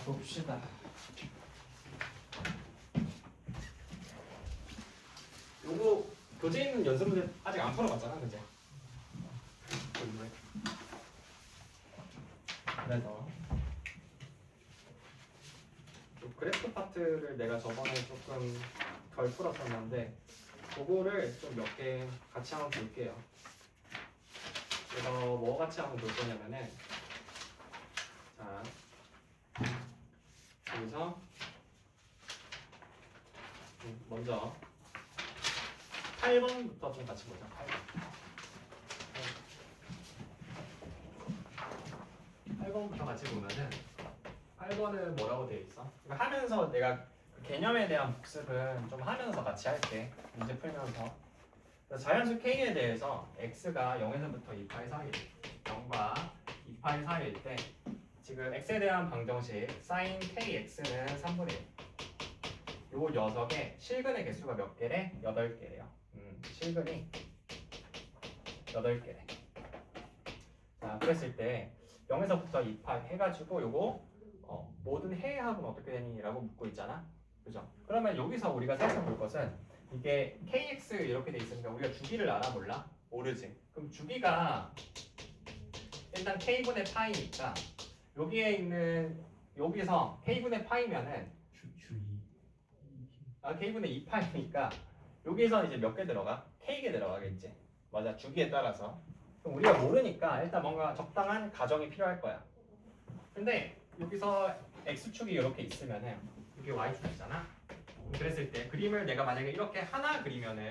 봅시다. 요거 교재 있는 연습 문제 아직 안 풀어봤잖아, 그제? 그래서 요 그래프 파트를 내가 저번에 조금 덜 풀었었는데 그거를 좀 몇 개 같이 한번 볼게요. 그래서 뭐 같이 한번 볼 거냐면은 자 여기서 먼저 8번부터 좀 같이 보자. 8번부터 같이 보면은 8번은 뭐라고 되어 있어? 이거 하면서 내가 그 개념에 대한 복습은 좀 하면서 같이 할게. 문제 풀면서. 그래서 자연수 K에 대해서 x가 0에서부터 2파이 사이 0과 2파이 사이일 때 지금 x에 대한 방정식 sin kx는 3분의 1. 요 녀석의 실근의 개수가 몇 개래? 8개래요. 실근이 8개래. 자, 그랬을 때 0에서부터 2파이 해가지고 요거 모든 해합은 어떻게 되니? 라고 묻고 있잖아. 그죠? 그러면 여기서 우리가 살펴볼 것은 이게 kx 이렇게 돼 있으니까 우리가 주기를 알아 몰라? 모르지. 그럼 주기가 일단 k분의 파이니까 여기에 있는 여기서 k분의 파이면은 k분의 2파이니까 여기서 이제 몇 개 들어가? k개 들어가겠지. 맞아. 주기에 따라서. 그럼 우리가 모르니까 일단 뭔가 적당한 가정이 필요할 거야. 근데 여기서 x축이 이렇게 있으면은 이게 y축이잖아. 그랬을 때 그림을 내가 만약에 이렇게 하나 그리면은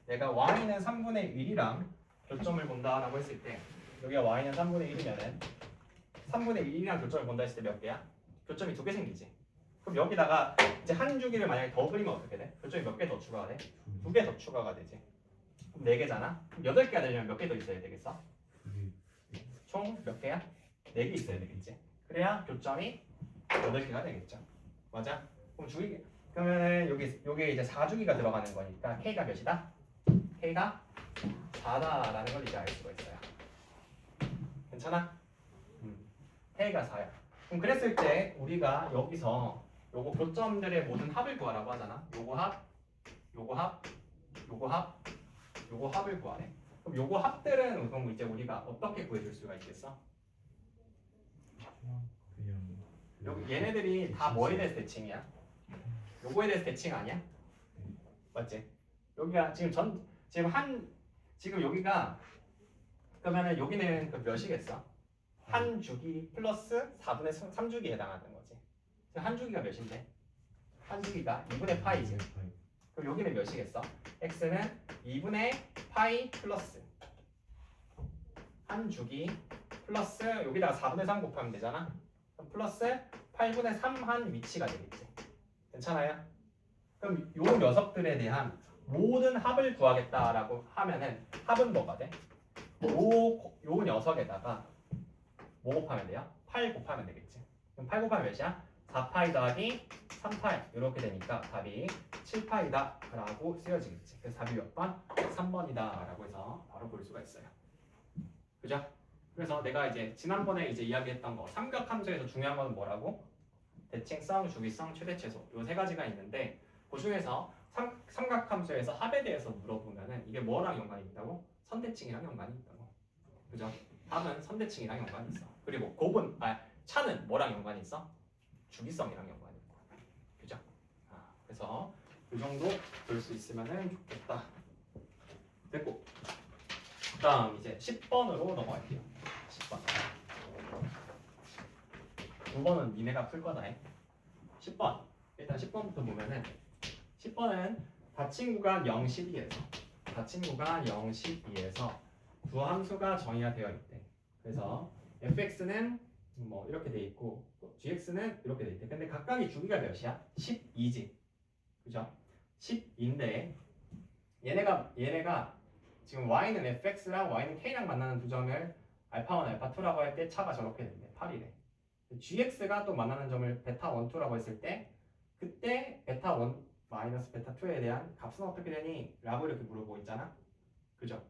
내가 y는 3분의 1이랑 교점을 본다라고 했을 때 여기가 y는 3분의 1이면은 3분의 1이랑 교점을 본다 했을 때 몇 개야? 교점이 2개 생기지. 그럼 여기다가 이제 한 주기를 만약에 더 그리면 어떻게 돼? 교점이 몇 개 더 추가가 돼? 2개 더 추가가 되지. 그럼 4개잖아? 그럼 8개가 되려면 몇 개 더 있어야 되겠어? 총 몇 개야? 4개 있어야 되겠지. 그래야 교점이 8개가 되겠죠. 맞아? 그럼 주기 그러면은 여기 이제 4주기가 들어가는 거니까 k가 몇이다? k가 4다라는 걸 이제 알 수가 있어요. 괜찮아? k가 4야. 그럼 그랬을 때 우리가 여기서 요거 교점들의 모든 합을 구하라고 하잖아. 요거 합, 요거 합, 요거 합, 요거 합을 구하래. 그럼 요거 합들은 그럼 이제 우리가 어떻게 구해줄 수가 있겠어? 여기 얘네들이 다 뭐에 대해서 대칭이야? 요거에 대해서 대칭 아니야? 맞지? 여기가 지금 여기가 그러면은 여기는 그 몇이겠어? 한 주기 플러스 4분의 3주기에 해당하는 거지. 지금 한 주기가 몇인데? 한 주기가 2분의 파이지. 그럼 여기는 몇이겠어? x는 2분의 파이 플러스 한 주기 플러스 여기다가 4분의 3 곱하면 되잖아. 그럼 플러스 8분의 3 한 위치가 되겠지. 괜찮아요? 그럼 요 녀석들에 대한 모든 합을 구하겠다라고 하면은 합은 뭐가 돼? 요 녀석에다가 뭐 곱하면 돼요? 8 곱하면 되겠지. 그럼 8 곱하면 몇이야? 4파이 더하기 3파이 이렇게 되니까 답이 7파이다 라고 쓰여지겠지. 그래서 답이 몇 번? 3번이다 라고 해서 바로 볼 수가 있어요. 그죠? 그래서 내가 이제 지난번에 이제 이야기했던 거 삼각함수에서 중요한 건 뭐라고? 대칭성, 주기성, 최대최소 요 세 가지가 있는데 그 중에서 삼각함수에서 합에 대해서 물어보면은 이게 뭐랑 연관이 있다고? 선대칭이랑 연관이 있다고. 그죠? 합은 선대칭이랑 연관이 있어. 그리고 차는 뭐랑 연관이 있어? 주기성이랑 연관이 있고. 그죠? 그래서 이 정도 볼 수 있으면은 좋겠다. 됐고. 그다음 이제 10번으로 넘어갈게요. 10번. 9번은 니네가 풀 거다. 10번. 일단 10번부터 보면은 10번은 닫힌 구간 0, 12에서 두 함수가 정의가 되어 있대. 그래서 fx는 뭐 이렇게 돼 있고 gx는 이렇게 돼 있대. 근데 각각의 주기가 몇이야? 12지. 그죠? 10인데 얘네가 지금 y는 fx랑 y는 k랑 만나는 두 점을 알파1, 알파2라고 할 때 차가 저렇게 된대. 8이래. gx가 또 만나는 점을 베타1, 2라고 했을 때 그때 베타1 마이너스 베타2에 대한 값은 어떻게 되니? 라고 이렇게 물어보고 있잖아. 그죠?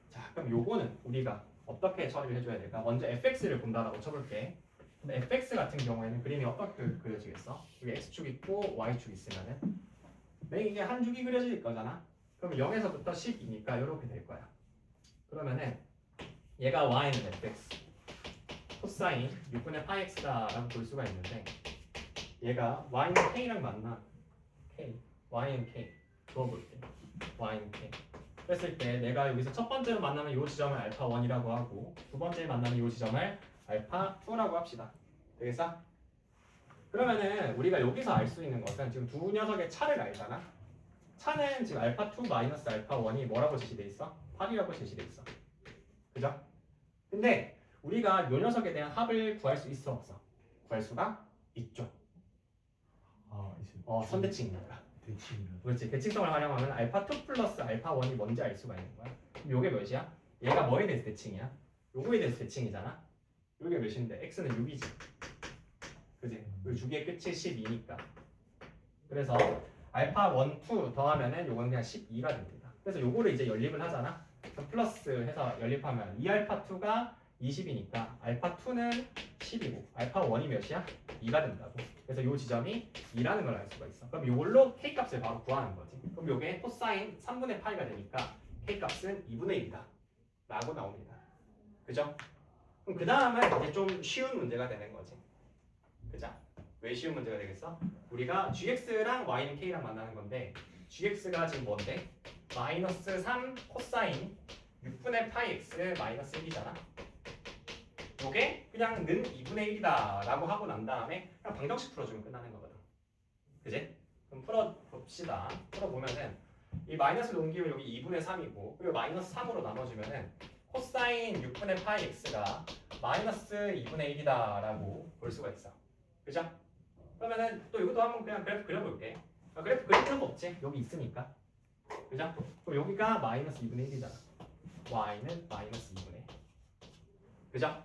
자, 그럼 요거는 우리가 어떻게 처리를 해줘야 될까? 먼저 fx를 본다라고 쳐볼게. 근데 fx 같은 경우에는 그림이 어떻게 그려지겠어? 여기 x축 있고 y축 있으면은 맨 이게 한 축이 그려질 거잖아. 그럼 0에서부터 10이니까 이렇게 될 거야. 그러면은 얘가 y는 fx 코사인 6분의 파이 x다라고 볼 수가 있는데 얘가 y는 k랑 맞나? k y는 k 그어볼게. y는 k 그랬을 때 내가 여기서 첫 번째로 만나면 이 지점을 알파 1이라고 하고 두 번째 만나면 이 지점을 알파 2라고 합시다. 되겠어? 그러면은 우리가 여기서 알 수 있는 것은 지금 두 녀석의 차를 알잖아. 차는 지금 알파 2 마이너스 알파 1이 뭐라고 제시돼 있어? 8이라고 제시돼 있어. 그죠? 근데 우리가 이 녀석에 대한 합을 구할 수 있어 없어? 구할 수가 있죠. 선대칭이니까. 대칭이라. 그렇지. 대칭성을 활용하면 알파 2 플러스 알파 1이 뭔지 알 수가 있는 거야. 그럼 요게 몇이야? 얘가 뭐에 대해서 대칭이야? 요거에 대해서 대칭이잖아. 요게 몇인데? x는 6이지. 그지? 요 주기의 끝이 12니까. 그래서 알파 1, 2 더하면은 요거는 그냥 12가 됩니다. 그래서 요거를 이제 연립을 하잖아. 그럼 플러스 해서 연립하면 2알파 2가 20이니까 알파 2는 10이고 알파 1이 몇이야? 2가 된다고. 그래서 요 지점이 2라는 걸 알 수가 있어. 그럼 요걸로 k 값을 바로 구하는 거지. 그럼 요게 코사인 3분의 파이가 되니까 k 값은 2분의 1이다 라고 나옵니다. 그죠? 그럼 그 다음은 이제 좀 쉬운 문제가 되는 거지. 그죠? 왜 쉬운 문제가 되겠어? 우리가 gx랑 y는 k랑 만나는 건데 gx가 지금 뭔데? 마이너스 3 코사인 6분의 파이 x 마이너스 1이잖아. 요게 그냥 는 2분의 1이다 라고 하고 난 다음에 그냥 방정식 풀어주면 끝나는 거거든. 그지? 그럼 풀어봅시다. 풀어보면은 이 마이너스를 옮기면 여기 2분의 3이고 그리고 마이너스 3으로 나눠주면은 코사인 6분의 파이 x가 마이너스 2분의 1이다 라고 볼 수가 있어. 그죠? 그러면은 또 이것도 한번 그냥 그래프 그려볼게. 그래프 그릴 필요가 없지. 여기 있으니까. 그죠? 그럼 여기가 마이너스 2분의 1이잖아. y는 마이너스 2분의 1. 그죠?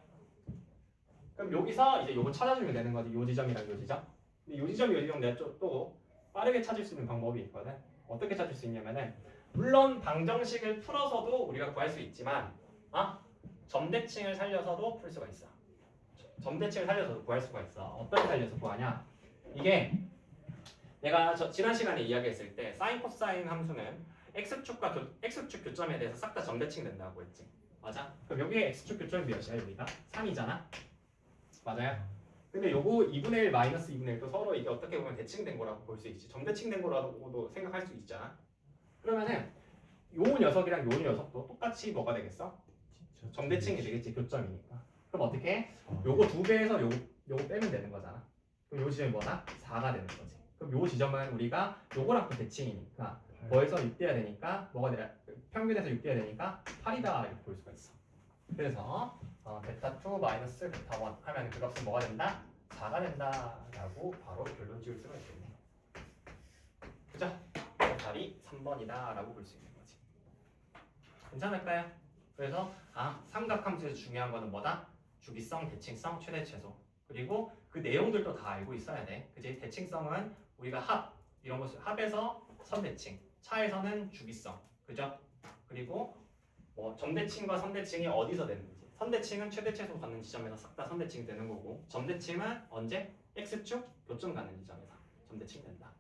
그럼 여기서 이제 요거 찾아주면 되는 거지. 요 지점이랑 요 지점. 근데 요 지점이 요 지점 내가 또 빠르게 찾을 수 있는 방법이 있거든. 어떻게 찾을 수 있냐면은 물론 방정식을 풀어서도 우리가 구할 수 있지만 점대칭을 살려서도 풀 수가 있어. 점대칭을 살려서도 구할 수가 있어. 어떻게 살려서 구하냐? 이게 내가 지난 시간에 이야기했을 때 사인 코사인 함수는 x축 교점에 대해서 싹 다 점대칭 된다고 했지. 맞아? 그럼 여기에 x축 교점이 몇이야? 여기가 3이잖아. 맞아요? 근데 요거 2분의 1 마이너스 2분의 1도 서로 이게 어떻게 보면 대칭된 거라고 볼 수 있지. 점대칭된 거라고도 생각할 수 있잖아. 그러면은 요 녀석이랑 요 녀석도 똑같이 뭐가 되겠어? 점대칭이 되겠지. 교점이니까. 그럼 어떻게 해? 요거 2배에서 요거 빼면 되는 거잖아. 그럼 요 지점이 뭐다? 4가 되는 거지. 그럼 요 지점은 우리가 요거랑 또 대칭이니까 뭐에서 6돼야 되니까 뭐가 돼야 평균에서 6돼야 되니까 8이다 이렇게 볼 수가 있어. 그래서 베타 2 마이너스 베타 1 하면 그 값은 뭐가 된다? 4가 된다라고 바로 결론 지을 수가 있겠네. 그죠? 답이 3번이다라고 볼 수 있는 거지. 괜찮을까요? 그래서 삼각함수에서 중요한 거는 뭐다? 주기성, 대칭성, 최대 최소. 그리고 그 내용들도 다 알고 있어야 돼. 그지? 대칭성은 우리가 합 이런 것을 합에서 선대칭, 차에서는 주기성. 그죠? 그리고 뭐 점대칭과 선대칭이 어디서 되는지. 선대칭은 최대 최소 갖는 지점에서 싹 다 선대칭이 되는 거고 점대칭은 언제? x축 교점 갖는 지점에서 점대칭 된다.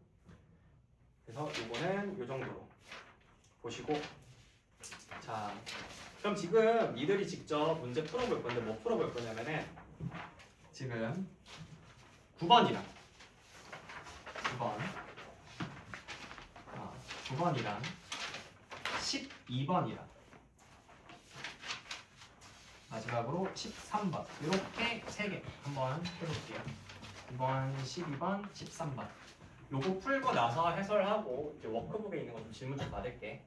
그래서 이거는 이 정도로 보시고 자 그럼 지금 이들이 직접 문제 풀어볼 건데 뭐 풀어볼 거냐면은 지금 9번이랑 9번이랑 12번이랑 마지막으로 13번 이렇게 3개 한번 해볼게요. 2번, 12번, 13번 요거 풀고 나서 해설하고 이제 워크북에 있는 거 좀 질문 좀 받을게.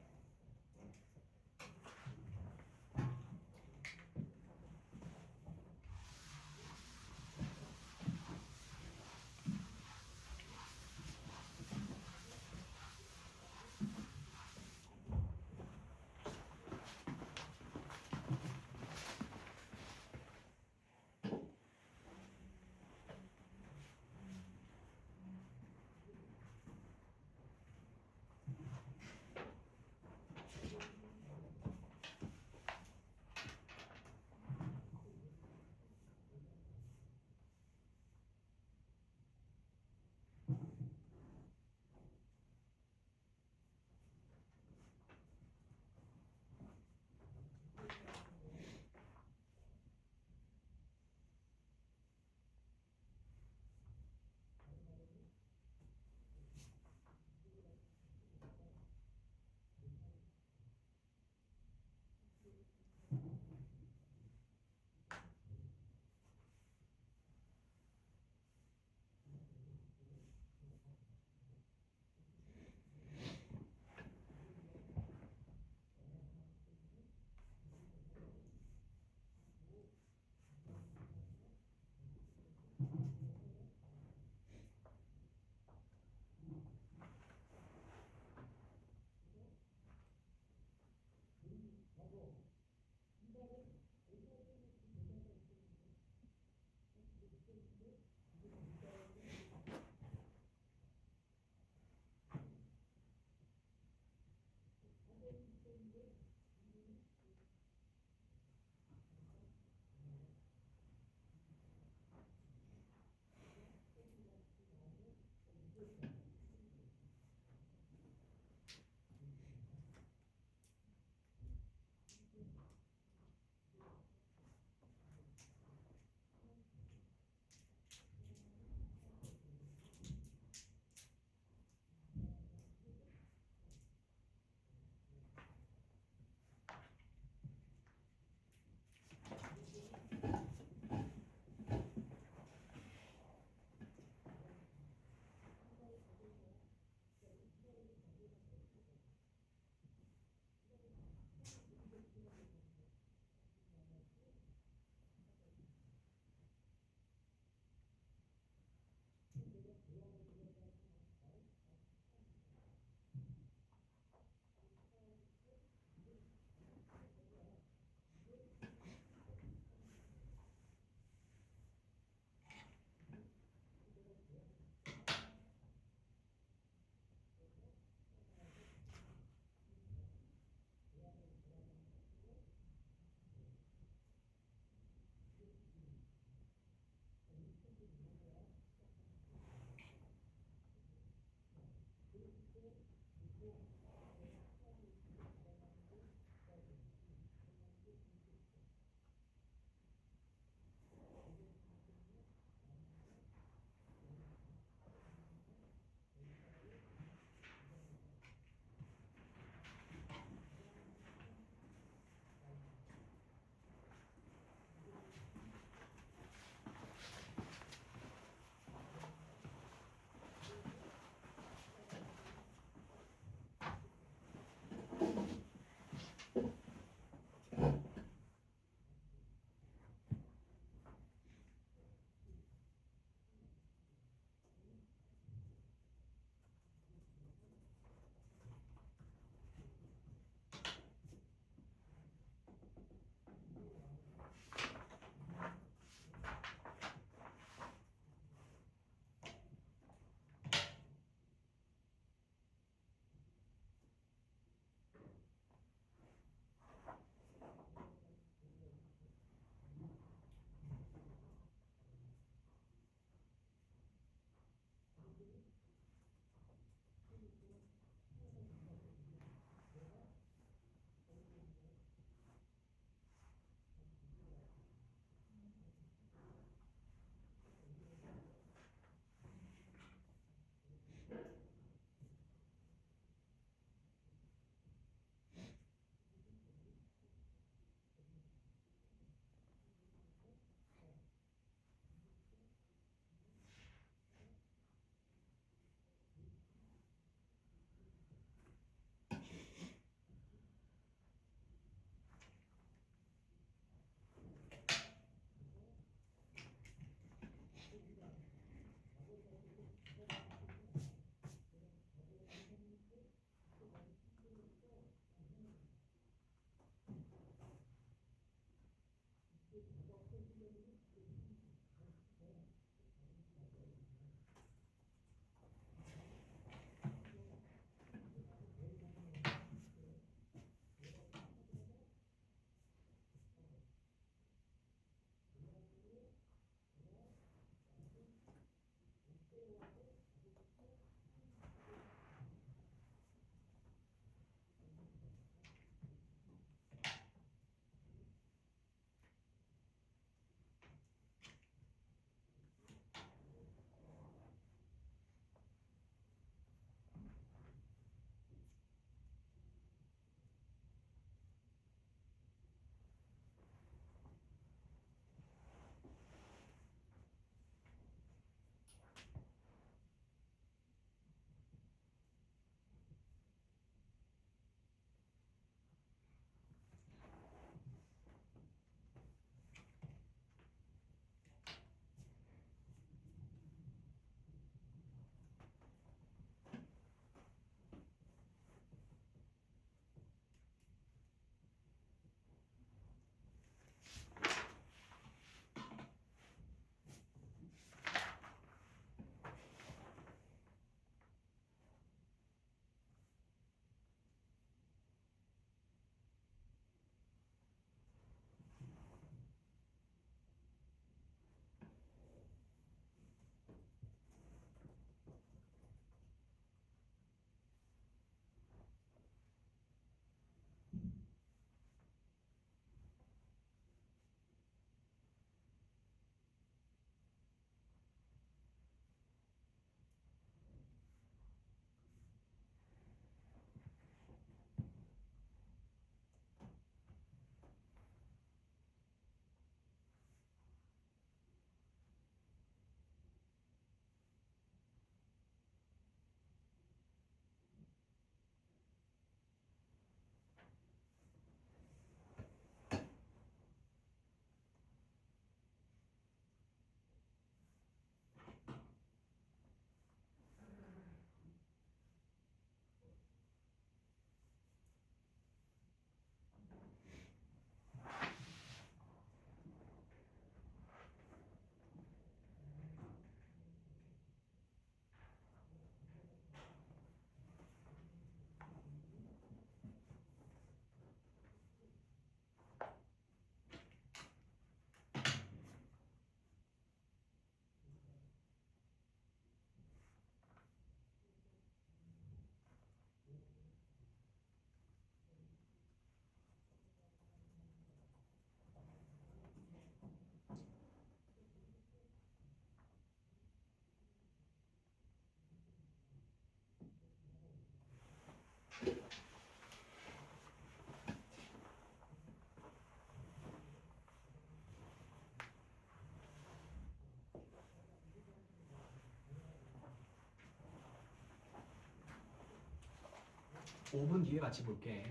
5분 뒤에 같이 볼게.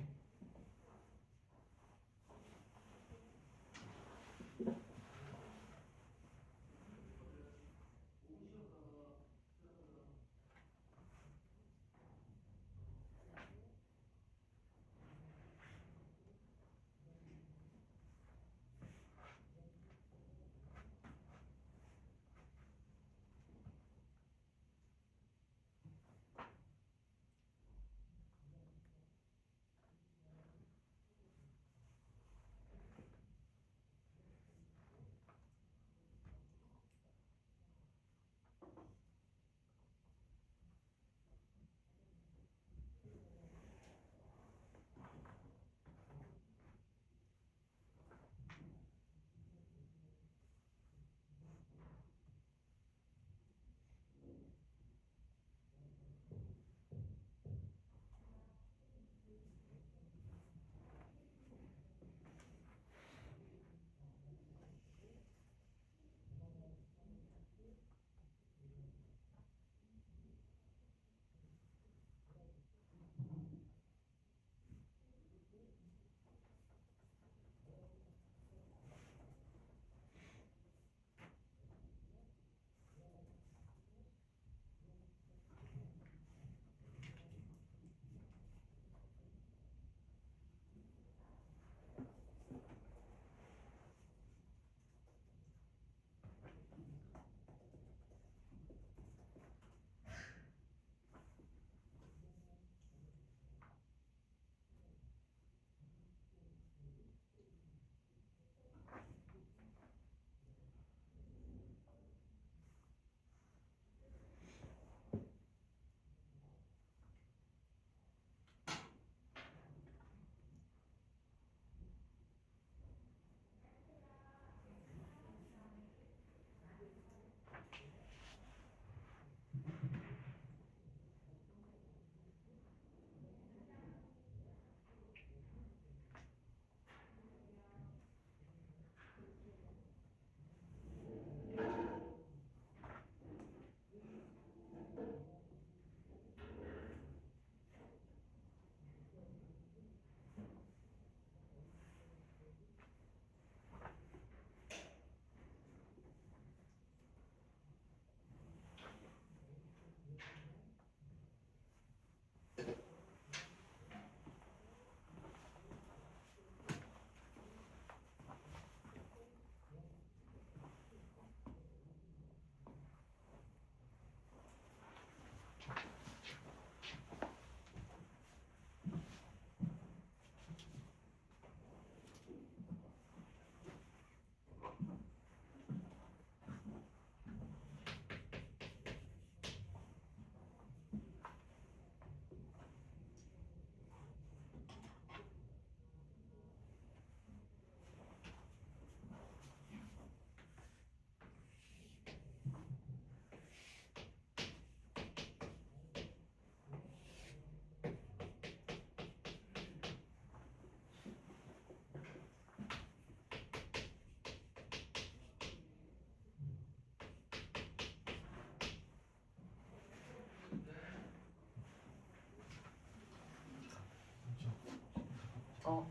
어.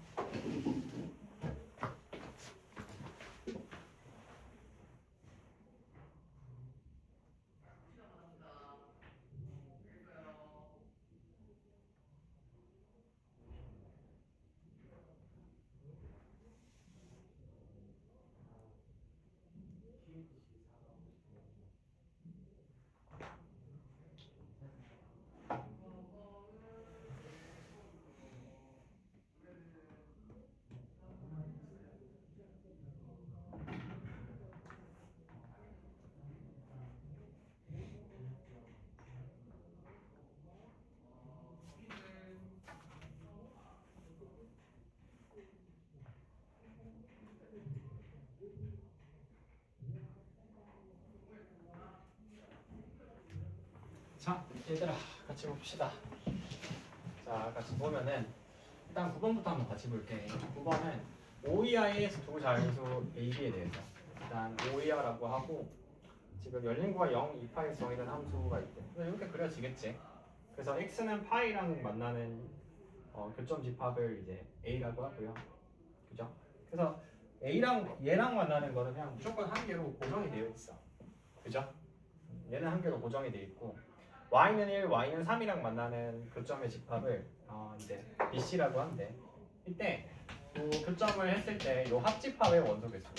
자, 얘들아 같이 봅시다. 자, 같이 보면은 일단 9번부터 한번 같이 볼게. 9번은 오이하의 두 자연수 AB에 대해서 일단 오이하라고 하고 지금 열린 구가 0, 2파에서 정의된 함수가 있대. 이렇게 그려지겠지. 그래서 x는 파이랑 만나는 교점 집합을 이제 A라고 하고요. 그죠? 그래서 A랑 얘랑 만나는 거는 그냥 무조건 한 개로 고정이 되어 있어. 그죠? 얘는 한 개로 고정이 되어 있고 Y는 1, Y는 3이랑 만나는 교점의 집합을 이제 BC라고 하는데 이때 그 교점을 했을 때 이 합집합의 원소 개수가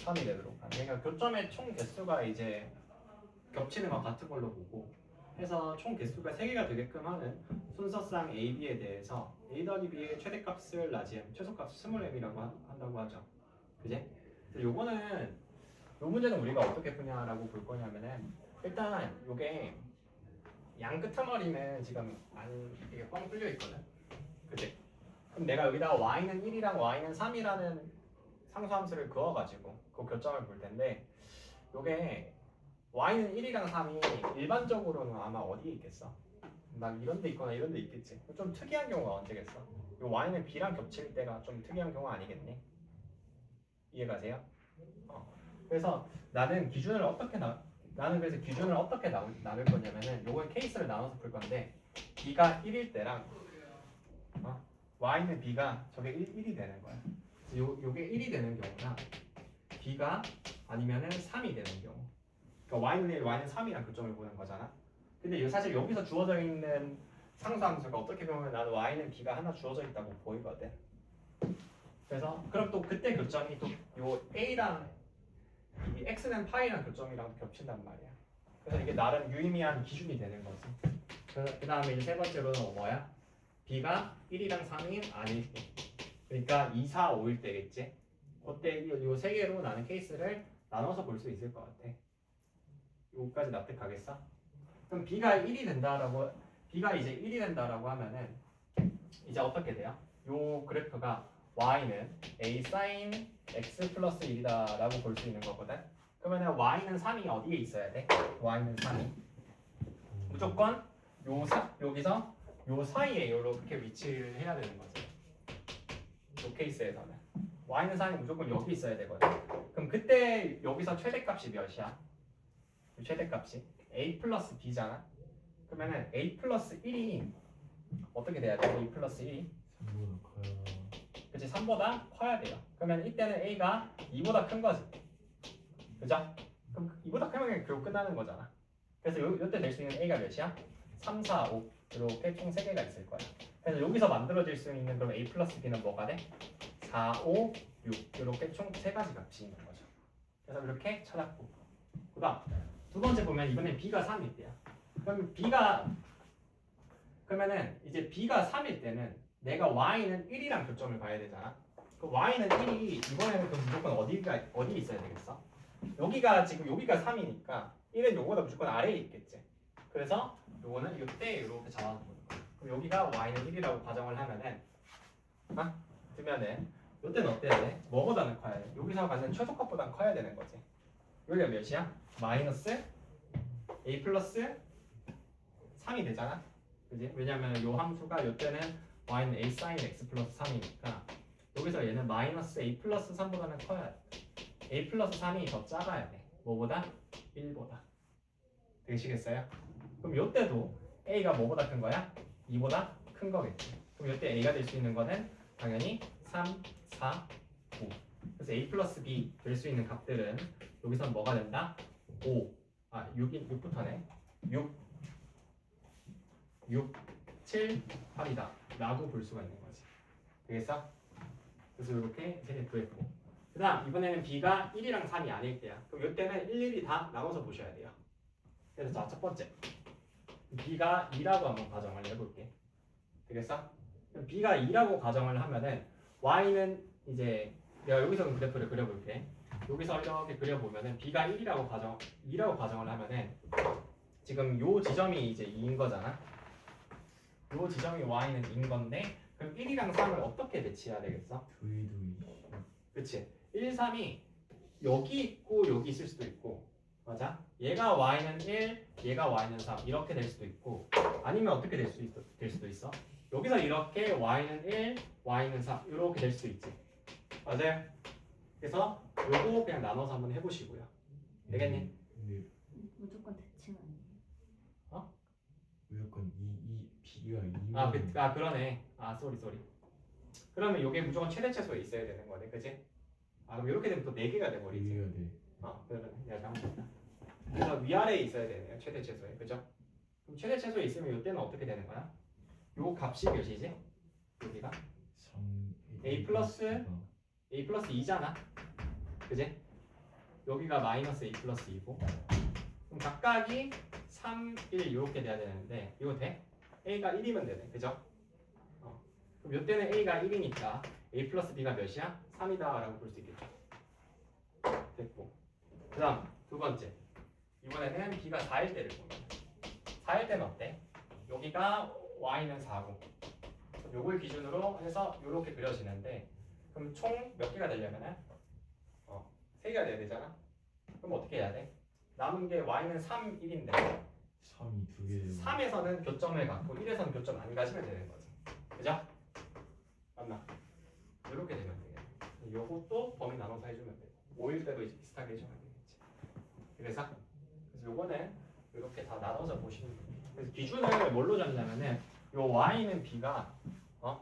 3이 되도록 그러니까 교점의 총 개수가 이제 겹치는 것 같은 걸로 보고 해서 총 개수가 3개가 되게끔 하는 순서상 A, B에 대해서 A 더하기 B의 최대값을 라지엠, 최소값을 스몰 m이라고 한다고 하죠. 그지? 그래서 요거는 요 문제는 우리가 어떻게 푸냐라고 볼 거냐면은 일단 요게 양 끄트머리는 지금 이게 뻥 뚫려 있거든. 그지? 그럼 내가 여기다가 y는 1이랑 y는 3이라는 상수함수를 그어가지고 그 교점을 볼 텐데 요게 y는 1이랑 3이 일반적으로는 아마 어디에 있겠어? 난 이런 데 있거나 이런 데 있겠지. 좀 특이한 경우가 언제겠어? 요 y는 b랑 겹칠 때가 좀 특이한 경우 아니겠니? 이해가세요? 그래서 나는 기준을 어떻게 나눌 거냐면은 요건 케이스를 나눠서 풀 건데 b가 1일 때랑 y는 b가 저게 1이 되는 거야. 요게 1이 되는 경우랑 b가 아니면은 3이 되는 경우. 그러니까 y는 1, y는 3이랑 교점을 보는 거잖아. 근데 사실 여기서 주어져 있는 상수함수가 어떻게 보면 나는 y는 b가 하나 주어져 있다고 보이거든. 그래서 그럼 또 그때 교점이 또 요 a랑 이 x는 파이랑 교점이랑 겹친단 말이야. 그래서 이게 나름 유의미한 기준이 되는 거지. 그 다음에 이제 세 번째로는 뭐야? b가 1이랑 3이 아닐 때. 그러니까 2, 4, 5일 때겠지. 그때 이 세 개로 나는 케이스를 나눠서 볼 수 있을 것 같아. 여기까지 납득하겠어? 그럼 b가 이제 1이 된다라고 하면은 이제 어떻게 돼요? 요 그래프가 y는 a sin x 플러스 1이다라고 볼 수 있는 거거든. 그러면은 y는 3이 어디에 있어야 돼? y는 3이 무조건 여기서 요 사이에 이렇게 위치를 해야 되는 거지. 요 케이스에서는 y는 3이 무조건 여기 있어야 되거든. 그럼 그때 여기서 최대값이 몇이야? 최대값이 a 플러스 b잖아. 그러면은 a 플러스 1이 어떻게 돼야 돼? a 플러스 1이 3보다 커요. 그치 3보다 커야 돼요. 그러면 이때는 a가 2보다 큰 거지. 그죠? 그럼 2보다 크면 결국 끝나는 거잖아. 그래서 요때 낼 수 있는 a가 몇이야? 3, 4, 5 이렇게 총 3개가 있을 거야. 그래서 여기서 만들어질 수 있는 그럼 a 플러스 b는 뭐가 돼? 4, 5, 6 이렇게 총 3가지 값이 있는 거죠. 그래서 이렇게 찾았고 그 다음 두 번째 보면 이번엔 b가 3일 때야. 그러면은 이제 b가 3일 때는 내가 y는 1이랑 교점을 봐야 되잖아. 그 y는 1이 이번에는 그럼 무조건 어디에 있어야 되겠어? 여기가 3이니까 1은 요거보다 무조건 아래에 있겠지. 그래서 요거는 요때 이렇게 잡아서 보는 거야. 그럼 여기가 y는 1이라고 가정을 하면은 두면은 요때는 어때야 돼? 뭐보다는 커야 돼? 여기서 갖는 최소값보다는 커야 되는 거지. 여기가 몇이야? 마이너스 a 플러스 3이 되잖아. 그지? 왜냐면 요 함수가 요때는 y는 a sin x 플러스 3이니까 여기서 얘는 마이너스 a 플러스 3보다는 커야 돼. a 플러스 3이 더 작아야 돼. 뭐보다? 1보다. 되시겠어요? 그럼 요때도 a가 뭐보다 큰 거야? 2보다 큰 거겠지. 그럼 요때 a가 될 수 있는 거는 당연히 3, 4, 9. 그래서 a 플러스 b 될 수 있는 값들은 여기선 뭐가 된다? 6부터네. 6, 7, 8이다 라고 볼 수가 있는 거지. 되겠어? 그래서 이렇게 세개 구했고 그 다음 이번에는 b가 1이랑 3이 아닐 때야. 그럼 이때는 1, 1이 다 나눠서 보셔야 돼요. 그래서 자, 첫 번째 b가 2라고 한번 가정을 해볼게. 되겠어? 그럼 b가 2라고 가정을 하면은 y는 이제 내가 여기서 그래프를 그려볼게. 여기서 이렇게 그려보면은 b가 2라고 가정을 하면은 지금 요 지점이 이제 2인 거잖아. 요 지점이 y는 2인 건데 그럼 1이랑 3을 어떻게 배치해야 되겠어? 두이. 그치? 1, 3이 여기 있고 여기 있을 수도 있고 맞아? 얘가 y는 1, 얘가 y는 3 이렇게 될 수도 있고 아니면 어떻게 될 수도 있어? 여기서 이렇게 y는 1, y는 3 이렇게 될 수도 있지. 맞아요? 그래서 요거 그냥 나눠서 한번 해보시고요. 되겠니? 근데 무조건 대칭 아니에요? 무조건 2, 2, B C가 2면 그러네. 쏘리. 그러면 요게 무조건 최대 최소에 있어야 되는 거네, 그지? 그럼 이렇게 되면 또 4개가 돼버리지. 2가 돼. 그러면 내가 잘못했다. 그래서 위아래에 있어야 되네요, 최대 최소에, 그죠? 그럼 최대 최소에 있으면 이때는 어떻게 되는 거야? 요 값이 몇이지? 여기가 3 A 플러스 2잖아, 그지? 여기가 마이너스 A 플러스 2고, 그럼 각각이 3, 1 이렇게 돼야 되는데 이거 돼? A가 1이면 되네, 그죠? 그럼 이때는 A가 1이니까 A 플러스 B가 몇이야? 3이다 라고 볼 수 있겠죠. 됐고, 그 다음 두 번째, 이번에는 B가 4일 때를 보면 4일 때는 어때? 여기가 Y는 4고 요걸 기준으로 해서 이렇게 그려지는데, 그럼 총 몇 개가 되려면은 3개가 돼야 되잖아. 그럼 어떻게 해야 돼? 남은 게 Y는 3, 1인데 3이 2개 되고 3에서는 교점을 갖고 1에서는 교점 안 가시면 되는 거지, 그죠? 맞나? 이렇게 되면 되겠네. 요것도 범위 나눠서 해주면 되고 5일 때도 이제 비슷하게 해주면 되겠지. 그래서 요거는 이렇게 다 나눠서 보시면 됩니다. 그래서 기준을 뭘로 잡냐면은 요 y는 b가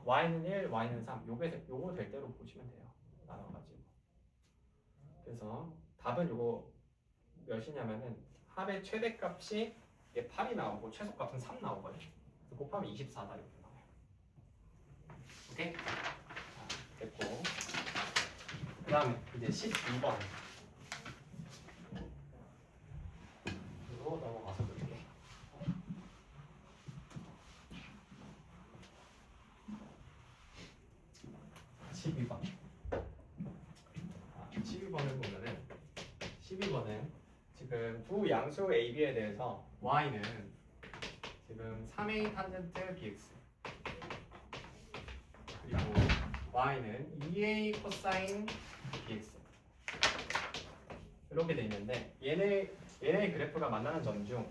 y는 1, y는 3 요거 될 대로 보시면 돼요. 나눠가지고. 그래서 답은 요거 몇이냐면은 합의 최대값이 이게 8이 나오고 최소값은 3 나오거든. 그래서 곱하면 24다 이렇게 나와요. 오케이? 됐고, 그 다음에 이제 12번 으로 넘어가서 볼게. 12번 12번을 보면은 12번은 지금 두 양수 AB에 대해서 y는 지금 3a 탄젠트 bx 그리고 y는 2a 코사인 bx 이렇게 돼 있는데 얘네 그래프가 만나는 점 중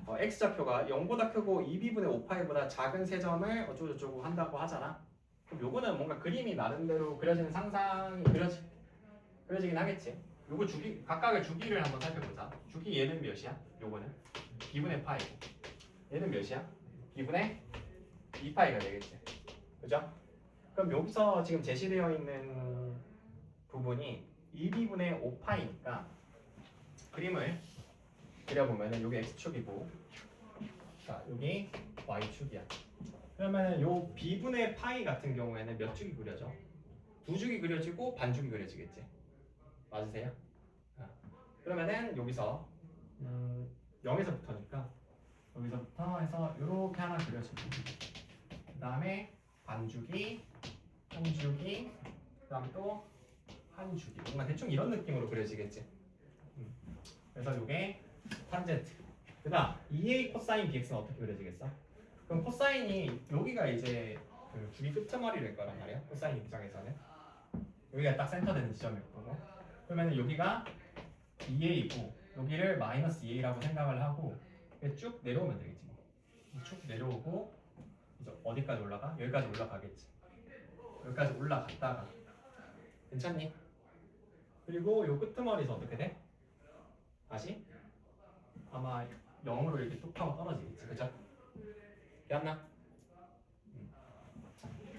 x좌표가 0보다 크고 2b분의 5파이보다 작은 세 점을 어쩌고저쩌고 한다고 하잖아. 그럼 요거는 뭔가 그림이 나름대로 그려지는 상상이 그려지긴 하겠지. 요거 각각의 주기를 한번 살펴보자. 주기 얘는 몇이야? 요거는 b분의 파이고 얘는 몇이야? b분의 2파이가 되겠지. 그죠? 그럼 여기서 지금 제시되어 있는 부분이 2b분의 5파이니까 그림을 그려보면은 여기 x축이고 자 여기 y축이야. 그러면은 요 b분의 파이 같은 경우에는 몇 축이 그려져? 두 축이 그려지고 반축이 그려지겠지. 맞으세요? 그러면은 여기서 0에서부터니까 여기서부터 해서 이렇게 하나 그려지고 그 다음에 반주기, 한주기, 그 다음 또 한주기 뭔가 대충 이런 느낌으로 그려지겠지. 그래서 이게 탄젠트. 그 다음 2a 코사인 bx는 어떻게 그려지겠어? 그럼 코사인이 여기가 이제 그 주기 끝머리일 거란 말이야. 코사인 입장에서는 여기가 딱 센터되는 지점일 거고, 그러면 여기가 2a이고 여기를 마이너스 2a라고 생각을 하고 쭉 내려오면 되겠지. 쭉 내려오고 이제 어디까지 올라가? 여기까지 올라가겠지. 여기까지 올라갔다가 괜찮니? 그리고 요 끄트머리에서 어떻게 돼? 다시 아마 0으로 이렇게 뚝 하고 떨어지겠지, 그죠? 기억나?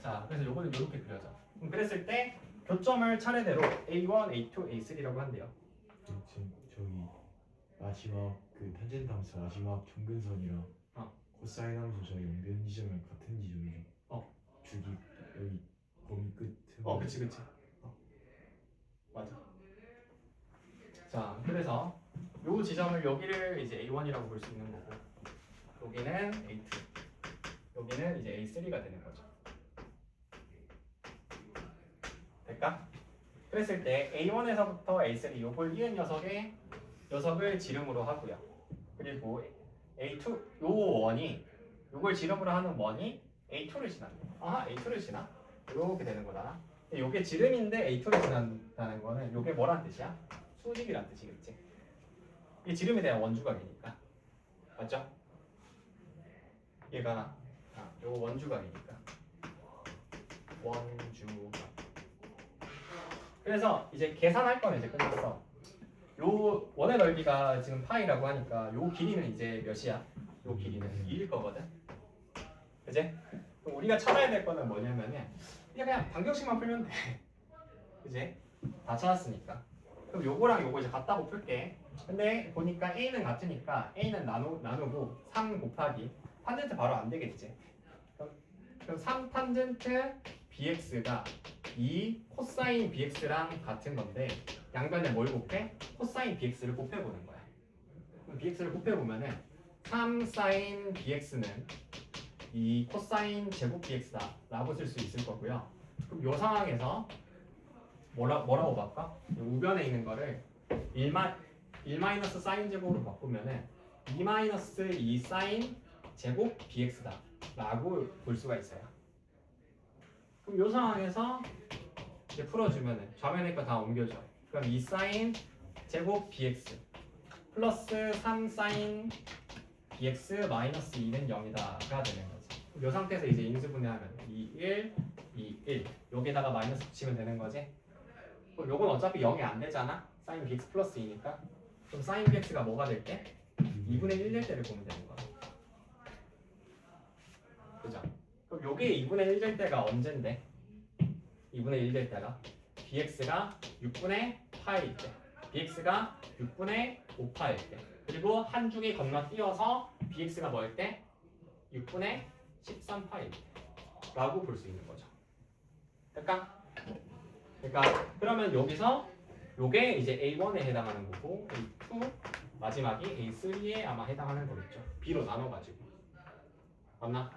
자, 그래서 요거는 이렇게 그려져. 그럼 그랬을 때 교점을 차례대로 A1, A2, A3라고 한대요. 지금 저기 마지막 그 탄젠트 함수 마지막 중근선이랑 코사인 함수 저기 연결 지점은 같은 지점이죠. 주기 여기 범위 끝. 그치. 맞아. 자, 그래서 요 지점을 여기를 이제 A1이라고 볼 수 있는 거고, 여기는 A2, 여기는 이제 A3가 되는 거죠. 될까? 그랬을 때 A1에서부터 A3 요걸 이은 녀석을 지름으로 하고요. 그리고 A2 요 원이 요걸 지름으로 하는 원이 A2를 지난다. A2를 지나? 이렇게 되는 거다. 요게 지름인데 A2를 지난다는 거는 요게 뭐란 뜻이야? 수직이란 뜻이겠지. 이게 지름에 대한 원주각이니까. 맞죠? 얘가 요거 원주각이니까. 원주각. 그래서 이제 계산할 건 이제 끝났어. 요 원의 넓이가 지금 파이라고 하니까 요 길이는 이제 몇이야? 요 길이는 2일 거거든. 그지? 그럼 우리가 찾아야 될 거는 뭐냐면은 그냥 방정식만 풀면 돼. 그지? 다 찾았으니까. 그럼 요거랑 요거 이제 같다고 풀게. 근데 보니까 a는 같으니까 a는 나누고 3 곱하기 탄젠트 바로 안 되겠지. 그럼 3 탄젠트 bx가 2 코사인 bx랑 같은 건데 양변에 뭘 곱해? 코사인 bx를 곱해보는 거야. 그럼 bx를 곱해보면은 3 사인 bx는 2 코사인 제곱 bx다 라고 쓸 수 있을 거고요. 그럼 이 상황에서 뭐라고 바꿔? 우변에 있는 거를 1 마이너스 사인 제곱으로 바꾸면은 2 마이너스 2 사인 제곱 bx다 라고 볼 수가 있어요. 그럼 이 상황에서 이제 풀어주면은 좌변에 거 다 옮겨줘. 그럼 2 사인 제곱 bx 플러스 3 사인 bx 마이너스 2는 0이다가 되는 거지. 이 상태에서 이제 인수분해하면 2, 1, 2, 1 여기다가 마이너스 붙이면 되는 거지. 그럼 요건 어차피 0이 안 되잖아. 사인 bx 플러스 2니까. 그럼 사인 bx가 뭐가 될게? 2분의 1 될 때를 보면 되는 거야. 그죠? 그럼 요게 2분의 1 될 때가 언젠데? 2분의 1 될 때가 bx가 6분의 파일 때, bx가 6분의 5파일 때, 그리고 한 줄기 건너뛰어서 bx가 뭐일 때? 6분의 13파일 때 라고 볼 수 있는 거죠. 될까? 그러니까 그러면 여기서 요게 이제 A1에 해당하는 거고 A2 마지막이 A3에 아마 해당하는 거겠죠. B로 나눠가지고 맞나?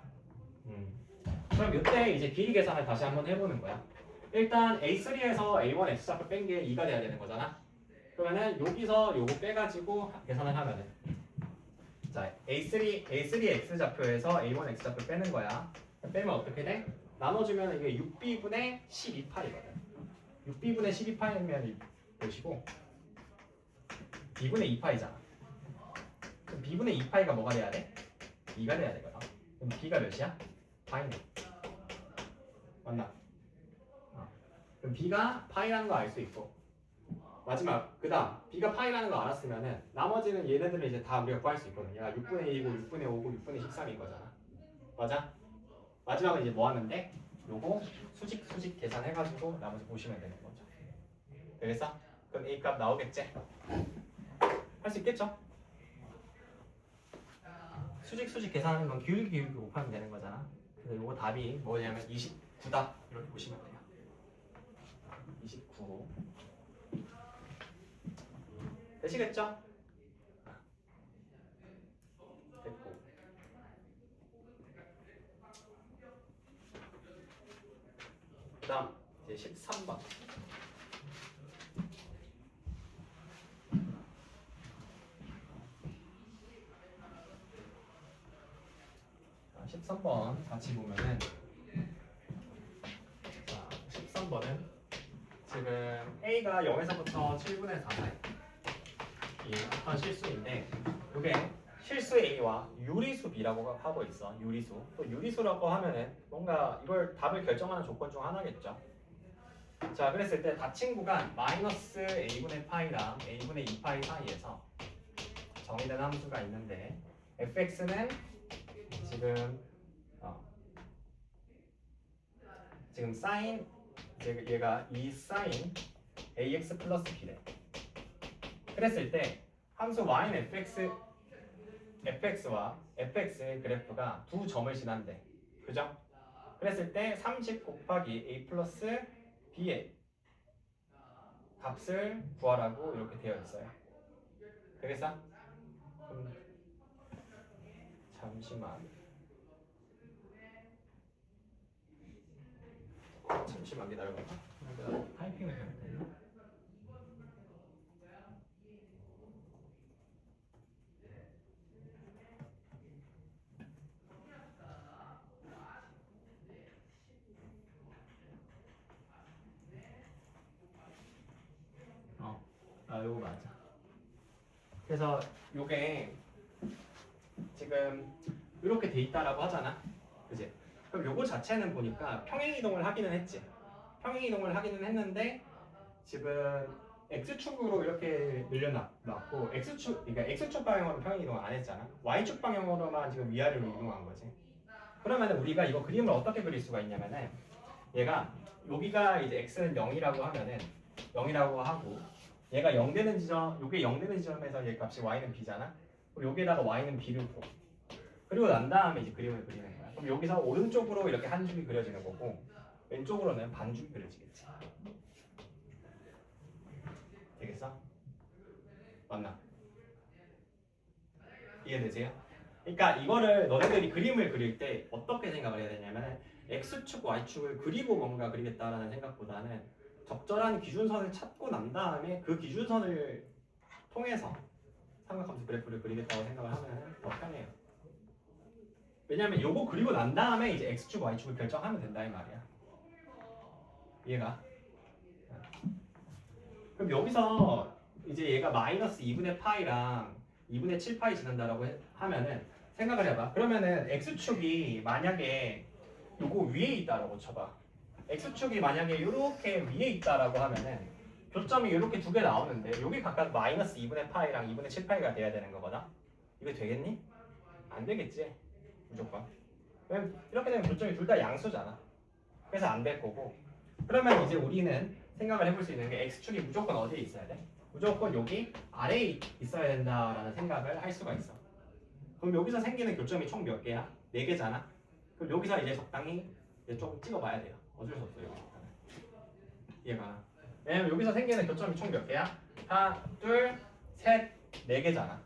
그럼 이때 이제 비리 계산을 다시 한번 해보는 거야. 일단 A3에서 A1 X좌표 뺀 게 2가 돼야 되는 거잖아. 그러면은 여기서 요거 빼가지고 계산을 하면은 자 A3 X좌표에서 A1 X좌표 빼는 거야. 빼면 어떻게 돼? 나눠주면 이게 6B분의 12파이거든. 6B분의 12파이면 몇이고 B분의 2파이잖아. 그럼 B분의 2파이가 뭐가 돼야 돼? 2가 돼야 되거든. 그럼 B가 몇이야? 파이네. 맞나? 그럼 B가 파이라는 거 알 수 있고 마지막 그 다음 B가 파이라는 거 알았으면은 나머지는 얘네들을 이제 다 우리가 구할 수 있거든. 얘가 6분의 1이고 6분의 5고 6분의 13인 거잖아. 맞아? 마지막은 이제 뭐 하면 돼? 요거 수직 계산해가지고 나머지 보시면 되는 거죠. 되겠어? 그럼 A 값 나오겠지? 할 수 있겠죠? 수직 계산하는 건 기울기 곱하면 되는 거잖아. 그래서 요거 답이 뭐냐면 29다 이렇게 보시면 돼요. 29 되시겠죠? 됐고 그 다음 이제 13번 자, 13번 같이 보면은 자 13번은 지금 A가 0에서부터 7분의 4사이 이 어떤 실수인데 이게 실수 A와 유리수 B라고 하고 있어. 유리수. 또 유리수라고 하면은 뭔가 이걸 답을 결정하는 조건 중 하나겠죠. 자, 그랬을 때 닫힌 구간 마이너스 A분의 파이랑 A분의 2파이 사이에서 정의된 함수가 있는데 fx는 지금 지금 사인 얘가 2 사인 ax 플러스 b래. 그랬을 때 함수 y는 fx와 fx의 그래프가 두 점을 지난대. 그죠? 그랬을 때 30 곱하기 a 플러스 b의 값을 구하라고 이렇게 되어 있어요. 되겠어? 잠시만 기다려봐. 타이핑을 해야 되나? 요거 맞아. 그래서 요게 지금 이렇게 돼 있다라고 하잖아. 그지? 그럼 요거 자체는 보니까 평행이동을 하기는 했지. 평행이동을 하기는 했는데 지금 x축으로 이렇게 늘려놨고 그러니까 x축 방향으로 평행이동을 안 했잖아. y축 방향으로만 지금 위아래로 이동한 거지. 그러면 우리가 이거 그림을 어떻게 그릴 수가 있냐면은 얘가 여기가 이제 x는 0이라고 하면은 0이라고 하고 얘가 0 되는 지점, 요게 0 되는 지점에서 얘 값이 y는 b잖아. 그럼 여기에다가 y는 b를 줘. 그리고 난 다음에 이제 그림을 그리는 거야. 그럼 여기서 오른쪽으로 이렇게 한 줄이 그려지는 거고 왼쪽으로는 반 줄이 그려지겠지. 되겠어? 맞나? 이해되세요? 그러니까 이거를 너네들이 그림을 그릴 때 어떻게 생각을 해야 되냐면 x축, y축을 그리고 뭔가 그리겠다라는 생각보다는 적절한 기준선을 찾고 난 다음에 그 기준선을 통해서 삼각함수 그래프를 그리겠다고 생각을 하면 더 편해요. 왜냐면 요거 그리고 난 다음에 이제 x축, y축을 결정하면 된다 이 말이야. 이해가? 그럼 여기서 이제 얘가 마이너스 2분의 파이랑 2분의 7파이 지난다라고 하면은 생각을 해봐. 그러면은 x축이 만약에 요거 위에 있다라고 쳐봐. x축이 만약에 이렇게 위에 있다라고 하면은 교점이 이렇게 두 개 나오는데 여기 각각 마이너스 2분의 파이랑 2분의 7파이가 돼야 되는 거거든. 이거 되겠니? 안 되겠지. 무조건. 왜냐면 이렇게 되면 교점이 둘 다 양수잖아. 그래서 안 될 거고. 그러면 이제 우리는 생각을 해볼 수 있는 게 x축이 무조건 어디에 있어야 돼? 무조건 여기 아래에 있어야 된다라는 생각을 할 수가 있어. 그럼 여기서 생기는 교점이 총 몇 개야? 4개잖아. 그럼 여기서 이제 적당히 이제 좀 찍어봐야 돼요. 어쩔 수 없어요. 여기. 이해가? 왜냐면 여기서 생기는 교점이 총 몇 개야? 하나, 둘, 셋, 4개잖아.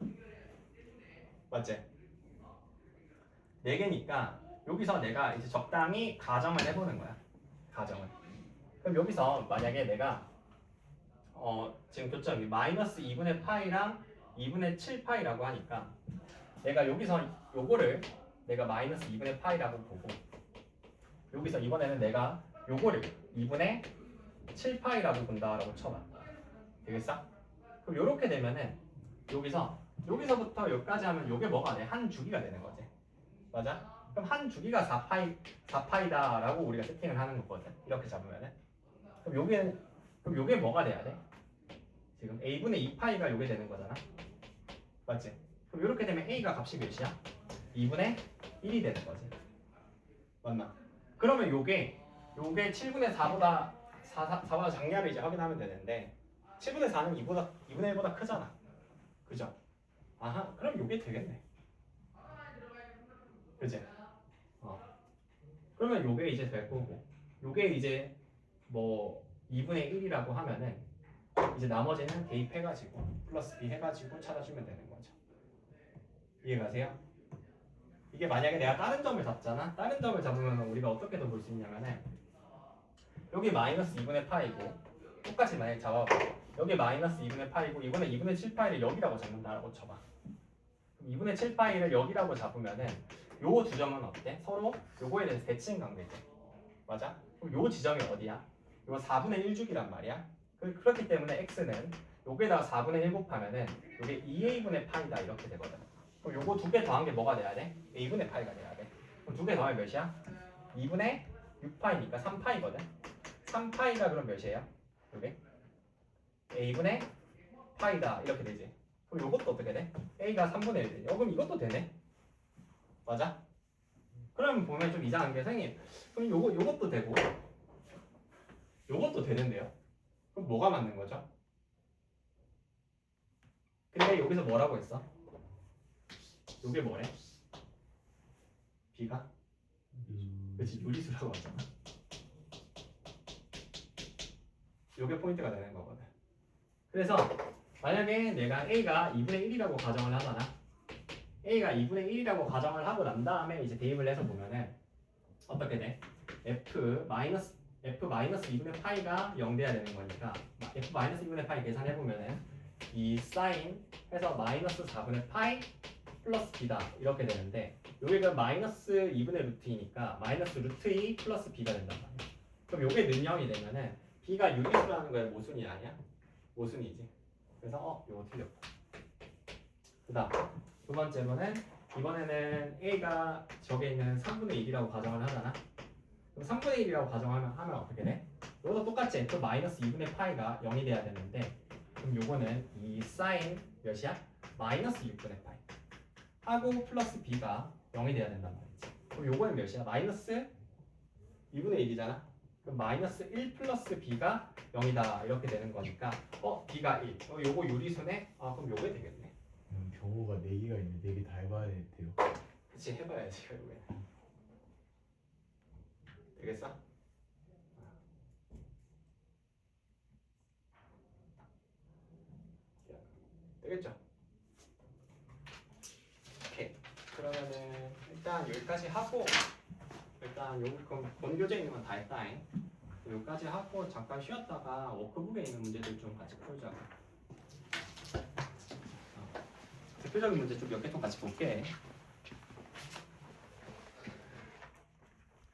맞지? 4개니까 여기서 내가 이제 적당히 가정을 해보는 거야. 가정을. 그럼 여기서 만약에 내가 지금 교점이 마이너스 2분의 파이랑 2분의 7파이라고 하니까 내가 여기서 요거를 내가 마이너스 2분의 파이라고 보고 여기서 이번에는 내가 요거를 2분의 7파이라고 본다라고 쳐봐. 되겠어? 그럼 요렇게 되면은 여기서부터 여기까지 하면 요게 뭐가 돼? 한 주기가 되는 거지. 맞아? 그럼 한 주기가 4파이다라고 우리가 세팅을 하는 거거든. 이렇게 잡으면은. 그럼 요게 뭐가 돼야 돼? 지금 a분의 2파이가 요게 되는 거잖아. 맞지? 그럼 이렇게 되면 a가 값이 몇이야? 2분의 1이 되는 거지. 맞나? 그러면 요게 7분의 4보다 작냐를 이제 확인하면 되는데 7분의 4는 2분의 1보다 크잖아. 그죠? 아하, 그럼 요게 되겠네. 그치? 그러면 요게 이제 될 거고 요게 이제 뭐 2분의 1이라고 하면은 이제 나머지는 대입해가지고 플러스 b 해가지고 찾아주면 되는 거죠. 이해가세요? 이게 만약에 내가 다른 점을 잡잖아. 다른 점을 잡으면 우리가 어떻게도 볼 수 있냐면은 여기 마이너스 2분의 파이고 똑같이 만약에 잡아봐. 여기 마이너스 2분의 파이고 이번에 2분의 7파이를 여기라고 잡는다라고 쳐봐. 그럼 2분의 7파이를 여기라고 잡으면은 요 두 점은 어때? 서로 요거에 대해서 대칭 관계지. 맞아? 그럼 요 지점이 어디야? 요 4분의 1주기란 말이야. 그렇기 때문에 x는 여기에다가 4분의 1 곱하면은 요게 2a분의 파이다 이렇게 되거든. 그럼 요거 두 개 더한 게 뭐가 돼야 돼? a분의 파이가 돼야 돼. 그럼 두 개 더하면 몇이야? 2분의 6파이니까 3파이거든. 3파이가 그럼 몇이에요? 요게 a분의 파이다 이렇게 되지. 그럼 요것도 어떻게 돼? a가 3분의 1 되지. 그럼 이것도 되네. 맞아? 그러면 보면 좀 이상한 게 선생님 그럼 요것도 되고 요것도 되는데요. 그럼 뭐가 맞는 거죠? 근데 여기서 뭐라고 했어? 요게 뭐래? b가? 그렇지, 유리수라고 하잖아. 요게 포인트가 되는 거거든. 그래서 만약에 내가 a가 2분의 1이라고 가정을 하잖아. a가 2분의 1이라고 가정을 하고 난 다음에 이제 대입을 해서 보면은 어떻게 돼? f 마이너스 2분의 파이가 0 돼야 되는 거니까 f 마이너스 2분의 파이 계산해 보면은 이 사인 해서 마이너스 4분의 파이 플러스 b다 이렇게 되는데 여기가 마이너스 2분의 루트이니까 마이너스 루트 2 플러스 b가 된단 말이야. 그럼 요게 는 0이 되면은 b가 유리수라는 거에 모순이 아니야? 모순이지. 그래서 요거 틀렸고. 그다음 두 번째로는 이번에는 a가 저게 있는 3분의 1이라고 가정을 하잖아. 그럼 3분의 1이라고 가정하면 어떻게 돼? 이것도 똑같이 f 마이너스 2분의 파이가 0이 돼야 되는데 그럼 요거는 이 사인 몇이야? 마이너스 6분의 파이 하고 플러스 b가 0이 돼야 된단 말이지. 그럼 요거는 몇이야? 마이너스 2분의 1이잖아. 그럼 마이너스 1 플러스 b가 0이다 이렇게 되는 거니까 b가 1. 요거 유리수네? 그럼 요게 되겠네. 경우가 4개가 있는데 4개 다 해봐야 돼요. 그치 해봐야지 결국에. 되겠어? 되겠죠? 오케이. 그러면은 일단 여기까지 하고 일단 여기 그럼 본교재 있는 건 다 했다잉. 여기까지 하고 잠깐 쉬었다가 워크북에 있는 문제들 좀 같이 풀자. 대표적인 문제 좀 몇 개 좀 같이 볼게.